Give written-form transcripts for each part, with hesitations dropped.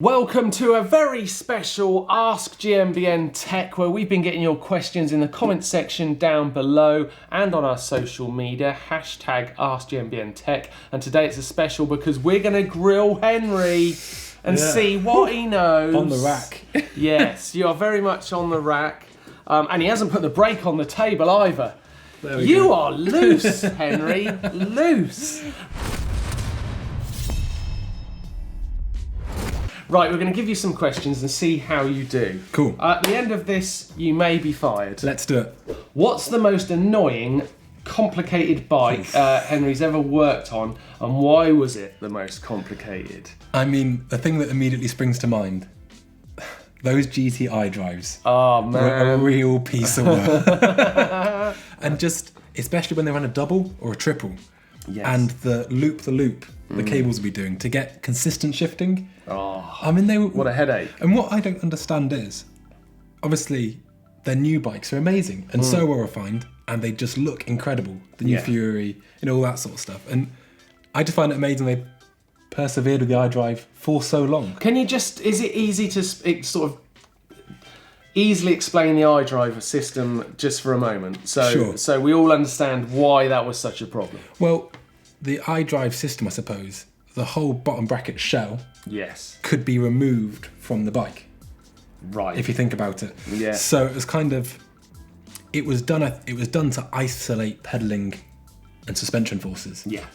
Welcome to a very special Ask GMBN Tech, where we've been getting your questions in the comment section down below and on our social media, hashtag Ask GMBN Tech. And today it's a special because we're going to grill Henry and see what he knows. On the rack. Yes, you are very much on the rack. And he hasn't put the brake on the table either. You are loose, Henry, loose. Right, we're going to give you some questions and see how you do. Cool. At the end of this, you may be fired. Let's do it. What's the most annoying, complicated bike Henry's ever worked on, and why was it the most complicated? I mean, the thing that immediately springs to mind, those GTI drives Oh, man. were a real piece of work. And just, especially when they run a double or a triple, Yes. and the loop, the cables will be doing to get consistent shifting. Oh, I mean, they were... what a headache. And what I don't understand is, obviously, their new bikes are amazing and so well refined, and they just look incredible. The new Fury, all that sort of stuff. And I just find it amazing they persevered with the iDrive for so long. Can you just, is it easy to easily explain the iDrive system just for a moment? So we all understand why that was such a problem. Well, the iDrive system, I suppose, the whole bottom bracket shell could be removed from the bike. Right. If you think about it. Yeah. So it was kind of, it was done to isolate pedaling and suspension forces. Yeah.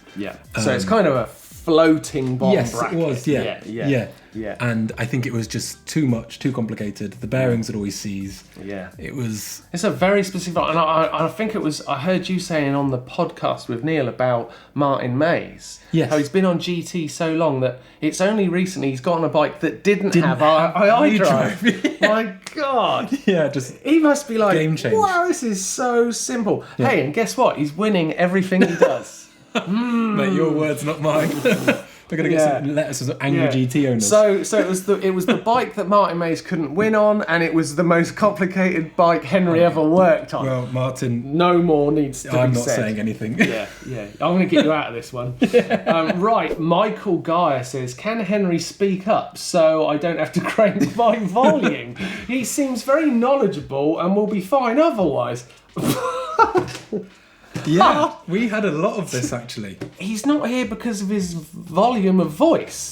So it's kind of a floating bottom bracket. Yes, it was, yeah. And I think it was just too much, too complicated. The bearings would always seize. Yeah. It's a very specific, and I think it was, I heard you saying on the podcast with Neil about Martin Mays. Yes. How he's been on GT so long that it's only recently he's got on a bike that didn't have iDrive. My God. Yeah, just he must be like, game change. Wow, this is so simple. Yeah. Hey, and guess what? He's winning everything he does. Mate, your words, not mine. We're gonna get some letters from angry GT owners. So it was the bike that Martin Mays couldn't win on, and it was the most complicated bike Henry ever worked on. Well, Martin, no more needs to be said. I'm not saying anything. Yeah. I'm going to get you out of this one. Right, Michael Geyer says, can Henry speak up so I don't have to crank my volume? He seems very knowledgeable and will be fine otherwise. Yeah, we had a lot of this actually. He's not here because of his volume of voice.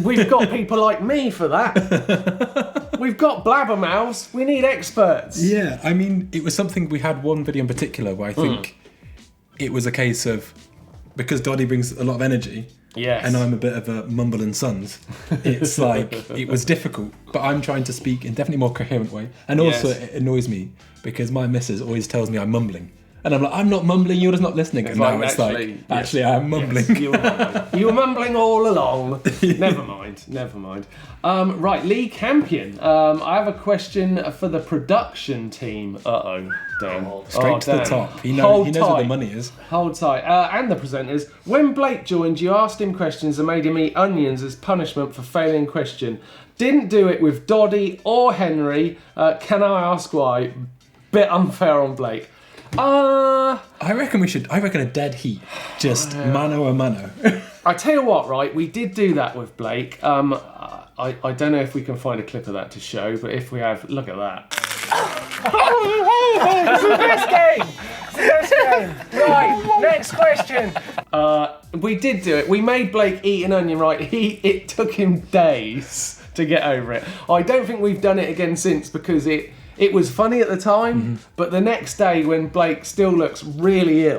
We've got people like me for that. We've got blabbermouths. We need experts. Yeah, I mean, it was something, we had one video in particular where I think it was a case of, because Doddy brings a lot of energy, and I'm a bit of a mumble and sons, it's like, it was difficult, but I'm trying to speak in definitely more coherent way. And also it annoys me because my missus always tells me I'm mumbling. And I'm like, I'm not mumbling, you're just not listening. And now it's actually, I am mumbling. Yes, you were mumbling all along. Never mind. Right, Lee Campion. I have a question for the production team. Dan. Straight to the top. He knows where the money is. Hold tight. And the presenters. When Blake joined, you asked him questions and made him eat onions as punishment for failing question. Didn't do it with Doddy or Henry. Can I ask why? Bit unfair on Blake. I reckon a dead heat. Just mano a mano. I tell you what, right, we did do that with Blake. I don't know if we can find a clip of that to show, but if we have, look at that. It's the best game! Right, next question. We did do it. We made Blake eat an onion, right? It took him days to get over it. I don't think we've done it again since because it was funny at the time, but the next day when Blake still looks really ill,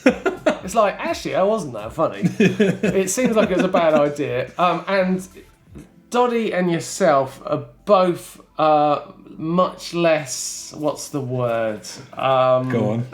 it's like, actually, that wasn't that funny. It seems like it was a bad idea. And Doddy and yourself are both much less, what's the word? Go on.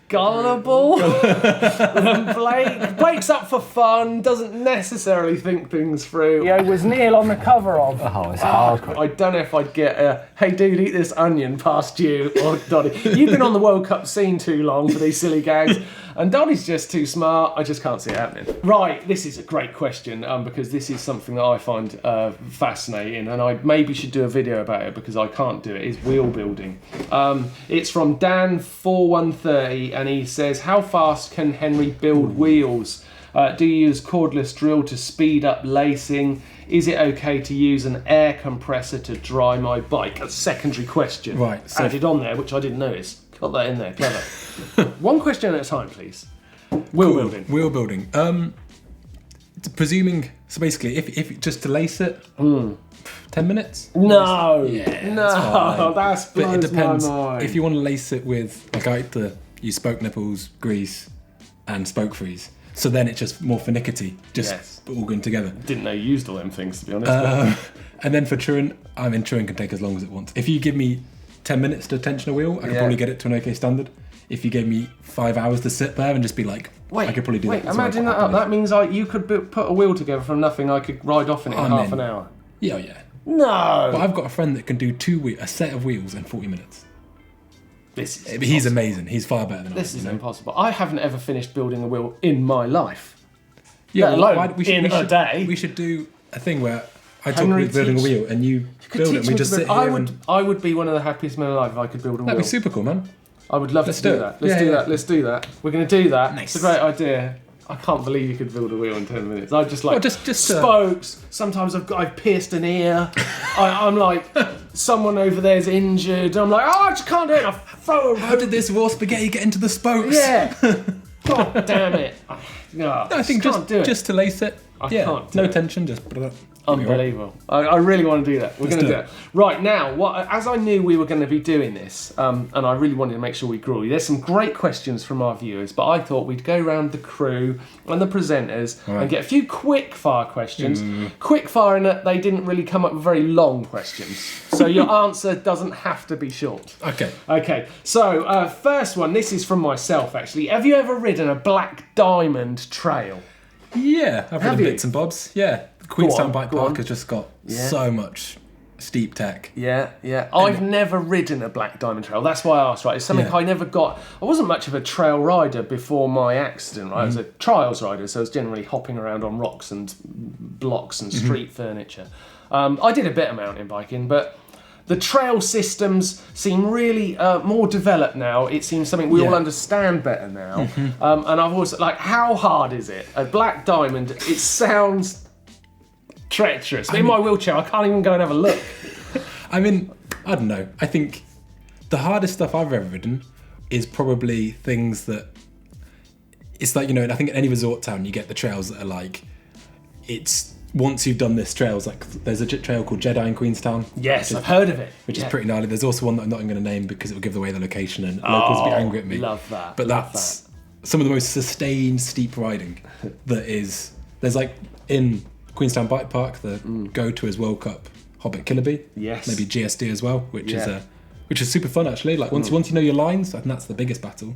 Gullible than Blake. Blake's up for fun, doesn't necessarily think things through. Yeah, was Neil on the cover of? Oh, it's hard. I don't know if I'd get a, hey dude, eat this onion past you or Doddy. You've been on the World Cup scene too long for these silly gags. And Doddy's just too smart. I just can't see it happening. Right, this is a great question because this is something that I find fascinating, and I maybe should do a video about it because I can't do it. Is wheel building. It's from Dan4130, and he says, how fast can Henry build wheels? Do you use cordless drill to speed up lacing? Is it okay to use an air compressor to dry my bike? A secondary question. Right. So added on there, which I didn't notice. Got that in there, clever. One question at a time, please. Wheel building. Wheel building. Presuming, so basically, if just to lace it, 10 minutes? No, Yeah, no, that's blows but it depends. my mind. If you want to lace it with, like I like to use spoke nipples, grease, and spoke freeze. So then it's just more finickety, just all going together. Didn't know you used all them things, to be honest. And then for truing, truing can take as long as it wants. If you give me 10 minutes to tension a wheel, I can probably get it to an okay standard. If you gave me 5 hours to sit there and just be like, I could probably do that. Imagine that up. That means you could put a wheel together from nothing. I could ride off in it in half an hour. Yeah. No. But I've got a friend that can do a set of wheels in 40 minutes. He's amazing. He's far better than I am. This is impossible. I haven't ever finished building a wheel in my life. Yeah, let alone in a day. We should do a thing where I talk about building a wheel and you build it and we just sit here. I would be one of the happiest men alive if I could build a wheel. That'd be super cool, man. I would love to do that. Let's do that. We're going to do that. Nice. It's a great idea. I can't believe you could build a wheel in 10 minutes. I just just spokes. Sometimes I've pierced an ear. I'm like, someone over there's injured. I'm like, I just can't do it. I throw How did this raw spaghetti get into the spokes? Yeah. God damn it. No, I think just to lace it. I can't do no it. tension, just Unbelievable. I really want to do that. We're going to do it. Right, now, as I knew we were going to be doing this, and I really wanted to make sure we grew, there's some great questions from our viewers, but I thought we'd go around the crew and the presenters and get a few quick fire questions. Quick fire in that they didn't really come up with very long questions. So your answer doesn't have to be short. Okay, so first one, this is from myself actually. Have you ever ridden a Black Diamond trail? Yeah, I've ridden bits and bobs. Yeah. Queenstown Bike Park has just got so much steep tech. Yeah. I've never ridden a Black Diamond trail. That's why I asked, right? It's something I never got. I wasn't much of a trail rider before my accident, right? I was a trials rider, so I was generally hopping around on rocks and blocks and street furniture. I did a bit of mountain biking, but the trail systems seem really more developed now. It seems something we all understand better now. And I've also, how hard is it? A Black Diamond, it sounds treacherous. In my wheelchair, I can't even go and have a look. I don't know. I think the hardest stuff I've ever ridden is probably things that it's like, I think at any resort town you get the trails that are like, it's once you've done this trails, like there's a trail called Jedi in Queenstown. Yes, I've heard of it. Which is pretty gnarly. There's also one that I'm not even going to name because it will give away the location and locals will be angry at me. Love that. But that's some of the most sustained steep riding there's like in Queenstown Bike Park, the go-to is World Cup Hobbit Killerby. Yes. Maybe GSD as well, which is super fun actually. Like once you know your lines, I think that's the biggest battle.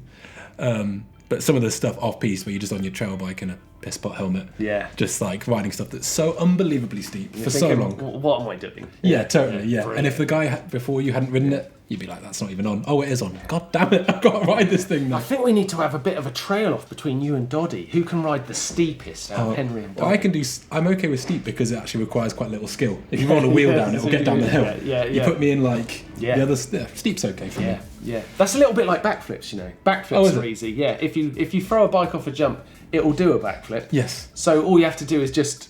But some of the stuff off-piste where you're just on your trail bike in a piss pot helmet. Yeah. Just like riding stuff that's so unbelievably steep for so long. What am I doing? Yeah, totally, yeah. And if the guy before you hadn't ridden it, you'd be like, that's not even on. Oh, it is on. God damn it, I've got to ride this thing now. I think we need to have a bit of a trail off between you and Doddy. Who can ride the steepest out of Henry and Doddy? I'm okay with steep because it actually requires quite little skill. If you roll a wheel down, it'll get down the hill. You put me in the other, steep's okay for me. Yeah, that's a little bit like backflips, Backflips are easy, yeah. If you throw a bike off a jump, it will do a backflip. Yes. So all you have to do is just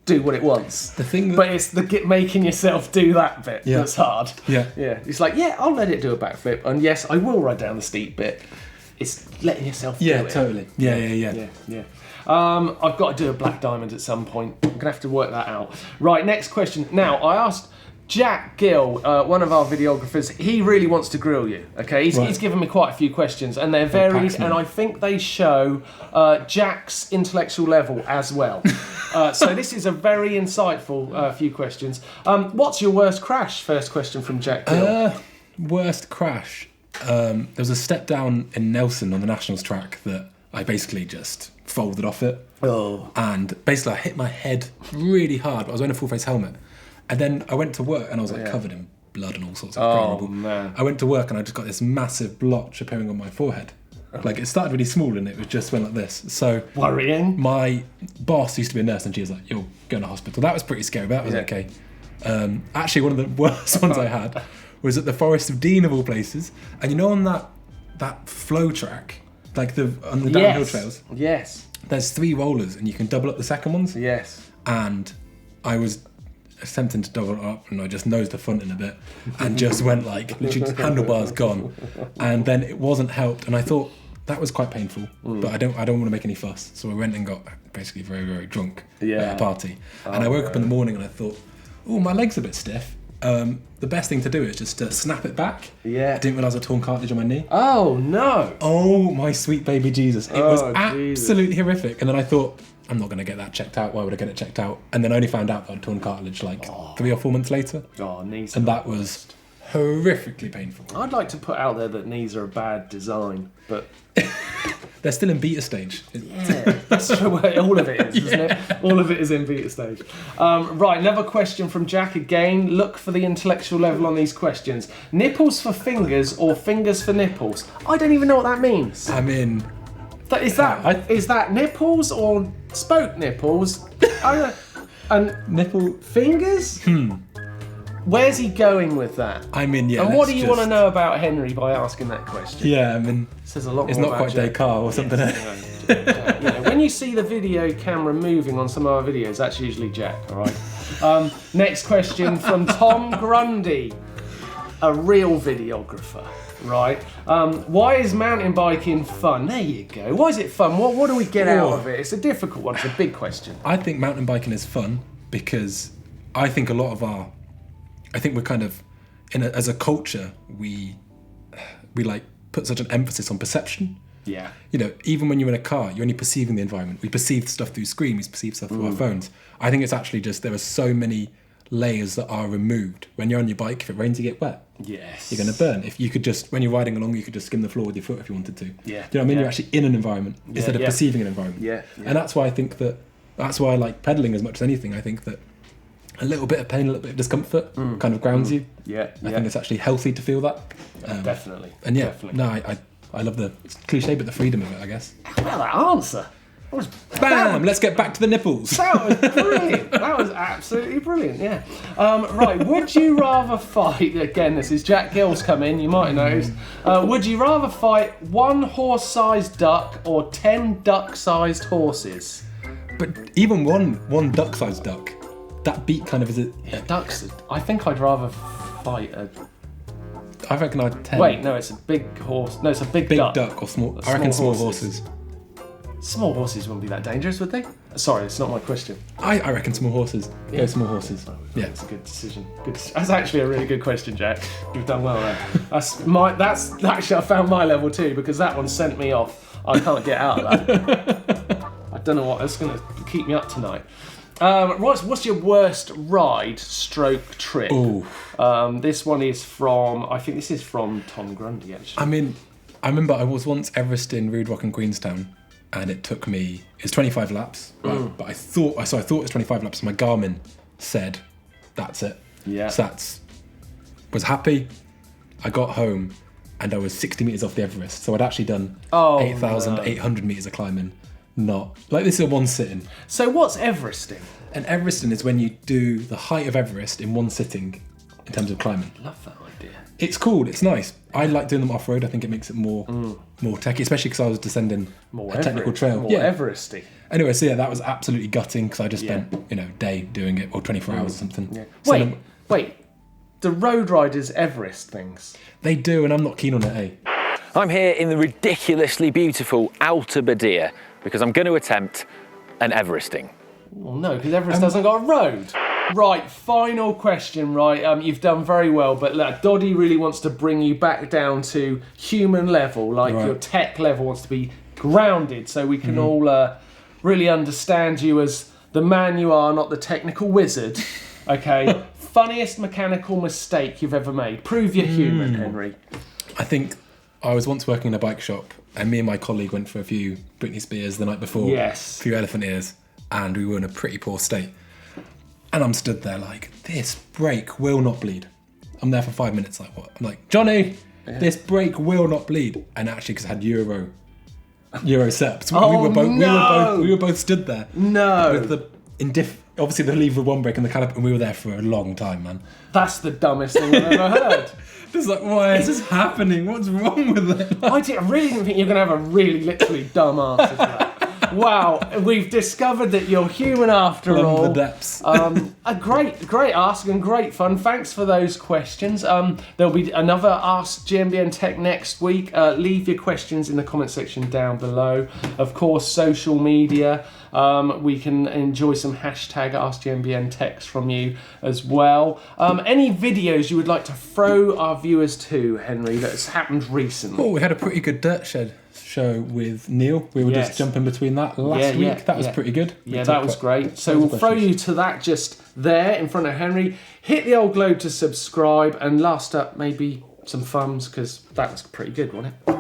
do what it wants. But it's making yourself do that bit that's hard. Yeah. It's like, I'll let it do a backflip, and yes, I will ride down the steep bit. It's letting yourself do it. Yeah, totally. Yeah. I've got to do a Black Diamond at some point. I'm gonna have to work that out. Right, next question. Now, I asked Jack Gill, one of our videographers, he really wants to grill you, okay? He's given me quite a few questions, and they're varied, and I think they show Jack's intellectual level as well. So this is a very insightful few questions. What's your worst crash? First question from Jack Gill. Worst crash? There was a step down in Nelson on the Nationals track that I basically just folded off it. Oh. And basically I hit my head really hard, but I was wearing a full face helmet. And then I went to work and I was covered in blood and all sorts of horrible. Man. I went to work and I just got this massive blotch appearing on my forehead. Like it started really small and it was just went like this. So worrying. My boss used to be a nurse and she was like, "You're going to hospital." That was pretty scary, but that was okay. Actually, one of the worst ones I had was at the Forest of Dean of all places. And on that flow track, like on the downhill trails. Yes. There's 3 rollers and you can double up the second ones. Yes. And I was attempting to double it up, and I just nosed the front in a bit, and just went like, literally handlebars gone, and then it wasn't helped, and I thought that was quite painful, but I don't want to make any fuss, so I went and got basically very, very drunk at a party, and I woke up in the morning and I thought, oh, my leg's a bit stiff. The best thing to do is just to snap it back. Yeah. I didn't realise I torn cartilage on my knee. Oh no! Oh my sweet baby Jesus! It was absolutely horrific, and then I thought, I'm not going to get that checked out. Why would I get it checked out? And then I only found out that I'd torn cartilage like 3 or 4 months later. Oh, knees. And that was horrifically painful. I'd like to put out there that knees are a bad design, but they're still in beta stage. Yeah, that's true. All of it is, isn't it? All of it is in beta stage. Right, another question from Jack again. Look for the intellectual level on these questions. Nipples for fingers or fingers for nipples? I don't even know what that means. I mean... Is that nipples or spoke nipples? And nipple fingers? Where's he going with that? I mean, yeah. And what do you want to know about Henry by asking that question? Yeah, I mean, it says a lot. It's more not quite Descartes or something. Yes, when you see the video camera moving on some of our videos, that's usually Jack. All right. Next question from Tom Grundy, a real videographer. Right. Why is mountain biking fun? There you go. Why is it fun? What do we get out of it? It's a difficult one. It's a big question. I think mountain biking is fun because I think we're kind of, as a culture, we like put such an emphasis on perception. Yeah. You know, even when you're in a car, you're only perceiving the environment. We perceive stuff through screen. We perceive stuff through our phones. I think it's actually just there are so many layers that are removed. When you're on your bike, if it rains, you get wet. Yes. You're going to burn. If you could just, when you're riding along, you could just skim the floor with your foot if you wanted to. Yeah. Do you know what I mean? You're actually in an environment instead of perceiving an environment. Yeah. And that's why that's why I like pedaling as much as anything. I think that a little bit of pain, a little bit of discomfort kind of grounds you. Yeah. I think it's actually healthy to feel that. Definitely. And definitely. I love the cliche, but the freedom of it, I guess. How about that answer? Bam! Let's get back to the nipples. That was brilliant. That was absolutely brilliant, yeah. Right, would you rather fight, again, this is Jack Gill's come in, you might notice. Would you rather fight 1 horse-sized duck or 10 duck-sized horses? But even one duck-sized duck, that beat kind of is it. Yeah, ducks, I think I'd rather fight a... I reckon I'd 10. Wait, no, it's a big horse. No, it's a big duck. Big duck or small. I reckon small horses. Small horses wouldn't be that dangerous, would they? Sorry, it's not my question. I reckon small horses. Yeah, small horses. Yeah, it's a good decision. That's actually a really good question, Jack. You've done well there. That's actually I found my level too because that one sent me off. I can't get out of that. I don't know what. It's going to keep me up tonight. What's your worst ride stroke trip? Ooh. This one is from. I think this is from Tom Grundy actually. I mean, I remember I was once Everesting Rude Rock in Queenstown. And it took me, it's 25 laps, but I thought it was 25 laps. My Garmin said, that's it. Yeah. So was happy. I got home and I was 60 metres off the Everest. So I'd actually done 8,800 metres of climbing. Not, like this is a one sitting. So what's Everesting? And Everesting is when you do the height of Everest in one sitting in terms of climbing. Love that idea. It's cool, it's nice. I like doing them off-road. I think it makes it more techy, especially because I was descending a technical trail. More Everesty. Anyway, so that was absolutely gutting because I just spent, a day doing it, or 24 hours or something. Yeah. So wait. Do road riders Everest things? They do, and I'm not keen on it, eh? I'm here in the ridiculously beautiful Outer Badia because I'm going to attempt an Everesting. Well, no, because Everest hasn't got a road. Right, final question, right? You've done very well, but Doddy really wants to bring you back down to human level, like your tech level wants to be grounded so we can all really understand you as the man you are, not the technical wizard, okay? Funniest mechanical mistake you've ever made. Prove you're human, Henry. I think I was once working in a bike shop and me and my colleague went for a few Britney Spears the night before, a few elephant ears, and we were in a pretty poor state. And I'm stood there like, this brake will not bleed. I'm there for 5 minutes, like what? I'm like, Johnny, this brake will not bleed. And actually, because I had Euro setups, we were both stood there. No. With obviously the lever one brake and the caliper, and we were there for a long time, man. That's the dumbest thing I've ever heard. It's like, why is this happening? What's wrong with it? I really didn't think you were going to have a really literally dumb answer to that. Wow, we've discovered that you're human after all. The depths. A great ask and great fun. Thanks for those questions. There'll be another Ask GMBN Tech next week. Leave your questions in the comment section down below. Of course, social media. We can enjoy some hashtag Ask GMBN Techs from you as well. Any videos you would like to throw our viewers to, Henry, that's happened recently? Oh, we had a pretty good Dirt Shed show with Neil. We were just jumping between that last week. That was pretty good. Yeah, that was great. So we'll throw you to that just there in front of Henry. Hit the old globe to subscribe, and last up, maybe some thumbs, because that was pretty good, wasn't it?